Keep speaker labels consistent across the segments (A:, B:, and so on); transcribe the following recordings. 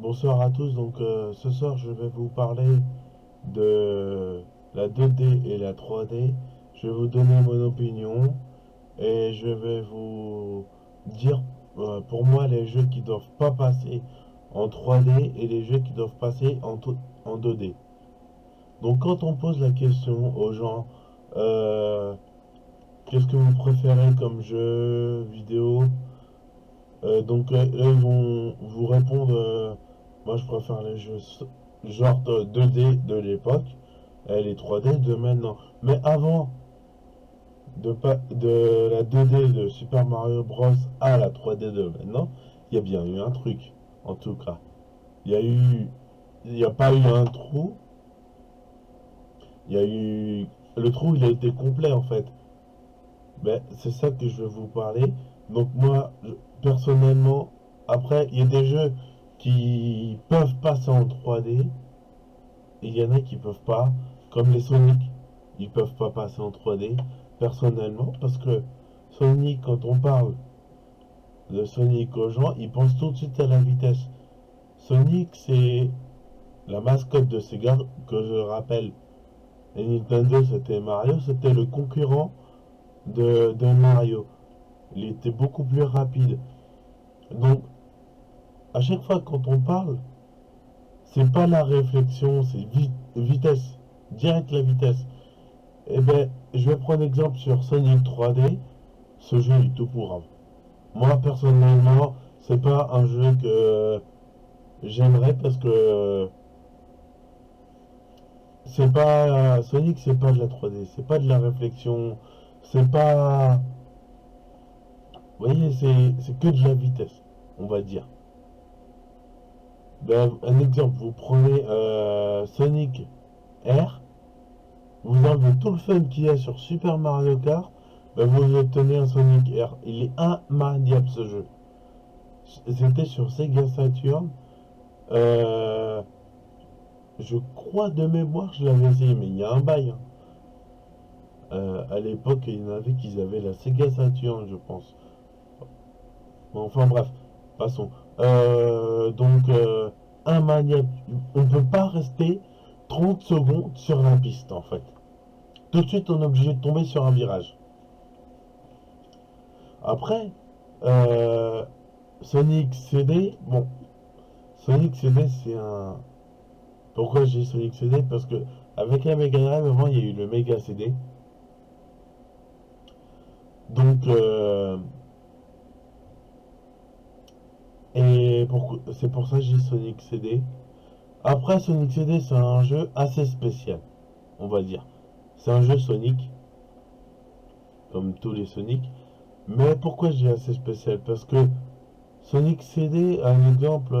A: Bonsoir à tous, ce soir je vais vous parler de la 2D et la 3D. Je vais vous donner mon opinion et je vais vous dire pour moi les jeux qui doivent pas passer en 3D et les jeux qui doivent passer en 2D. Donc quand on pose la question aux gens, euh, qu'est-ce que vous préférez comme jeu vidéo? Là, ils vont vous répondre, moi je préfère les jeux genre de 2D de l'époque, et les 3D de maintenant. Mais avant de la 2D de Super Mario Bros à la 3D de maintenant, il y a bien eu un truc, en tout cas. Il y a eu, il n'y a pas eu un trou, il y a eu, le trou il a été complet en fait. Ben, c'est ça que je vais vous parler. Personnellement, après, il y a des jeux qui peuvent passer en 3D et il y en a qui peuvent pas, comme les Sonic. Ils peuvent pas passer en 3D, personnellement, parce que Sonic, quand on parle de Sonic aux gens, ils pensent tout de suite à la vitesse. Sonic, c'est la mascotte de Sega, que je rappelle. Et Nintendo, c'était Mario, c'était le concurrent de Mario. Il était beaucoup plus rapide. Donc, à chaque fois quand on parle, c'est pas la réflexion, c'est vitesse. Direct la vitesse. Eh ben, je vais prendre exemple sur Sonic 3D. Ce jeu est tout pourrave. Moi, personnellement, c'est pas un jeu que j'aimerais parce que c'est pas. Sonic, c'est pas de la 3D, c'est pas de la réflexion, c'est pas. Vous voyez, c'est que de la vitesse, on va dire. Ben, un exemple, vous prenez Sonic R, vous enlevez tout le fun qu'il y a sur Super Mario Kart, ben vous obtenez un Sonic R. Il est immaniable ce jeu. C'était sur Sega Saturn. Euh, je crois de mémoire je l'avais essayé, mais il y a un bail, hein. À l'époque, il y en avait qui avaient la Sega Saturn, je pense. Bon, enfin bref, passons. Immaniable. On ne peut pas rester 30 secondes sur la piste en fait. Tout de suite, on est obligé de tomber sur un virage. Après, euh, Sonic CD, bon, Sonic CD, c'est un. Pourquoi j'ai Sonic CD? Parce que avec la Mega Drive, avant, il y a eu le Mega CD. Donc, c'est pour ça que j'ai Sonic CD. Après, Sonic CD, c'est un jeu assez spécial, on va dire. C'est un jeu Sonic, comme tous les Sonic. Mais pourquoi j'ai assez spécial? Parce que Sonic CD, un exemple,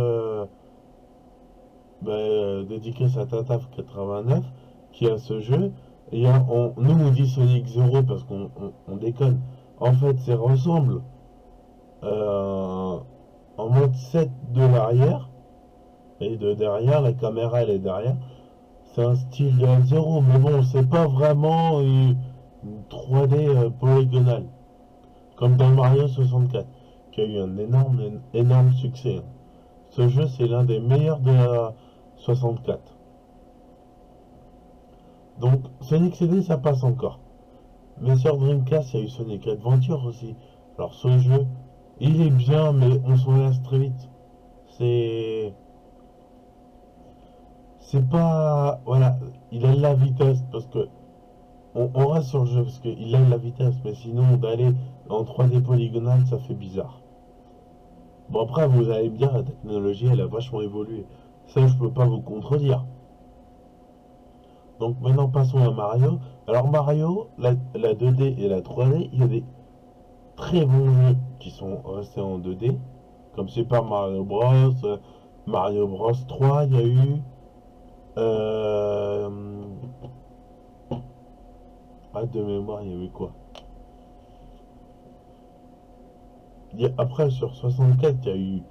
A: dédicace à Tataf 89 qui a ce jeu. Nous on dit Sonic 0 parce qu'on déconne. En fait, ça ressemble en mode 7 de l'arrière et de derrière, la caméra elle est derrière. C'est un style 0, mais bon, c'est pas vraiment une 3D polygonale comme dans Mario 64 qui a eu un énorme succès, hein. Ce jeu, c'est l'un des meilleurs de la 64. Donc, Sonic CD, ça passe encore. Mais sur Dreamcast, il y a eu Sonic Adventure aussi. Alors, ce jeu, il est bien, mais on s'en lasse très vite. C'est. C'est pas. Voilà, il a la vitesse, parce que. On reste sur le jeu, parce qu'il a la vitesse, mais sinon, d'aller en 3D polygonal, ça fait bizarre. Bon, après, vous allez me dire, la technologie, elle a vachement évolué. Ça, je peux pas vous contredire. Donc maintenant passons à Mario. Alors Mario, la 2D et la 3D, il y a des très bons jeux qui sont restés en 2D, comme Super Mario Bros, Mario Bros 3, il y a eu... Euh, de mémoire, il y a eu quoi? Après sur 64, il y a eu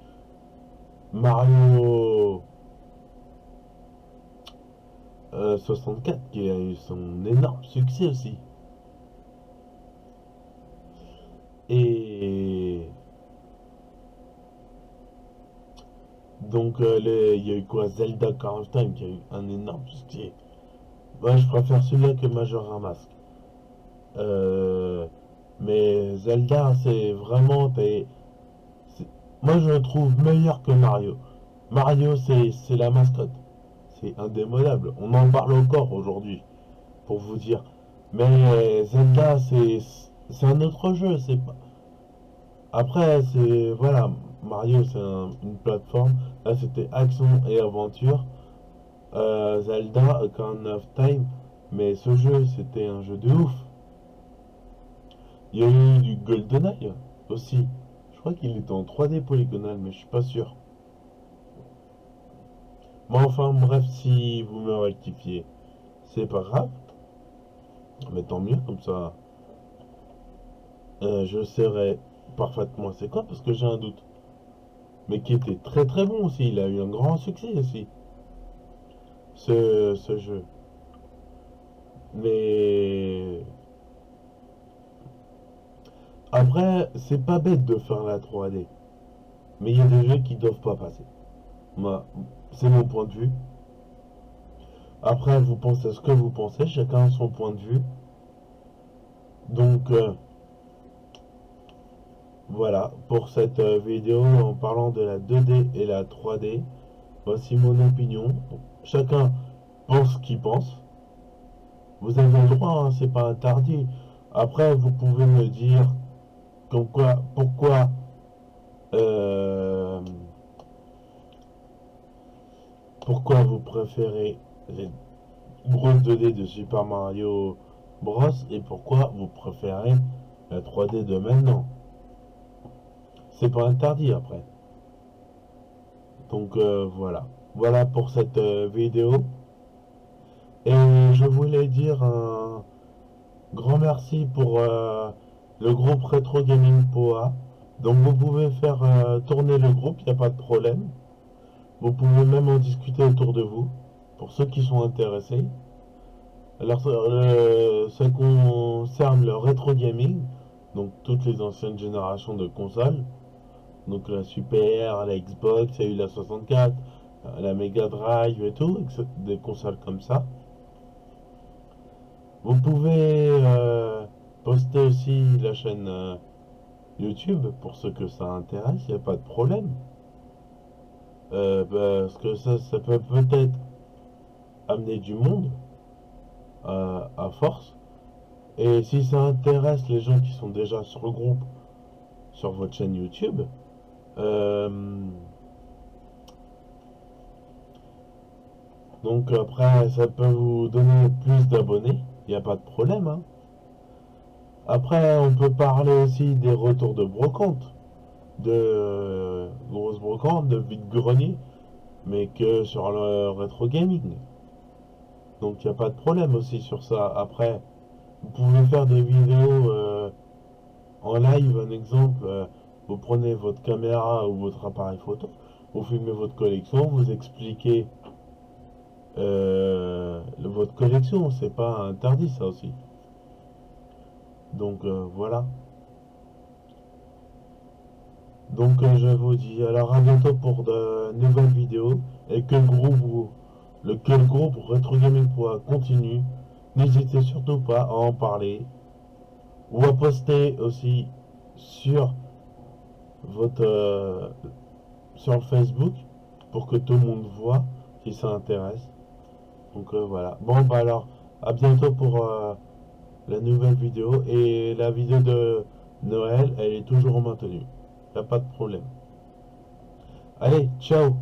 A: Mario 64 qui a eu son énorme succès aussi. Et Donc il y a eu quoi? Zelda Ocarina of Time qui a eu un énorme succès. Moi je préfère celui-là que Majora's Mask. Euh, mais Zelda c'est vraiment... moi je le trouve meilleur que Mario. Mario c'est la mascotte. C'est indémodable. On en parle encore aujourd'hui, pour vous dire. Mais Zelda c'est un autre jeu. C'est pas... Après c'est... Voilà, Mario c'est une plateforme. Là c'était action et aventure. Zelda Ocarina of Time, mais ce jeu c'était un jeu de ouf. Il y a eu du GoldenEye aussi. Je crois qu'il était en 3D polygonal, mais je suis pas sûr. Mais enfin bref, si vous me rectifiez, c'est pas grave. Mais tant mieux, comme ça je saurai parfaitement c'est quoi, parce que j'ai un doute. Mais qui était très très bon aussi, il a eu un grand succès aussi, ce jeu. Mais après, c'est pas bête de faire la 3D. Mais il y a des jeux qui doivent pas passer. Moi, c'est mon point de vue. Après, vous pensez ce que vous pensez, chacun a son point de vue. Donc, voilà, pour cette vidéo en parlant de la 2D et la 3D, voici mon opinion. Chacun pense ce qu'il pense. Vous avez le droit, hein, c'est pas interdit. Après, vous pouvez me dire comme quoi, euh, pourquoi vous préférez les grosses 2D de Super Mario Bros et pourquoi vous préférez la 3D de maintenant. C'est pas interdit après. Donc voilà. Voilà pour cette vidéo. Et je voulais dire un grand merci pour le groupe Retro Gaming Poa. Donc vous pouvez faire tourner le groupe, il n'y a pas de problème. Vous pouvez même en discuter autour de vous, pour ceux qui sont intéressés. Alors ça concerne le rétro gaming, donc toutes les anciennes générations de consoles. Donc la Super, la Xbox, il y a eu la 64, la Mega Drive et tout, des consoles comme ça. Vous pouvez poster aussi la chaîne YouTube pour ceux que ça intéresse, il n'y a pas de problème. Parce que ça peut peut-être amener du monde à force. Et si ça intéresse les gens qui sont déjà sur le groupe, sur votre chaîne YouTube, euh, donc après ça peut vous donner plus d'abonnés, il n'y a pas de problème, hein. Après on peut parler aussi des retours de brocante, de grosses brocantes, de vide-grenier, mais que sur le rétro gaming. Donc il n'y a pas de problème aussi sur ça. Après, vous pouvez faire des vidéos en live, un exemple, vous prenez votre caméra ou votre appareil photo, vous filmez votre collection, vous expliquez votre collection, c'est pas interdit ça aussi. Donc voilà. Donc je vous dis alors à bientôt pour de nouvelles vidéos et que le groupe Retro Gaming continue. N'hésitez surtout pas à en parler ou à poster aussi sur votre sur le Facebook pour que tout le monde voit si ça intéresse. Donc voilà. Bon bah alors à bientôt pour la nouvelle vidéo et la vidéo de Noël, elle est toujours maintenue. Y a pas de problème. Allez, ciao.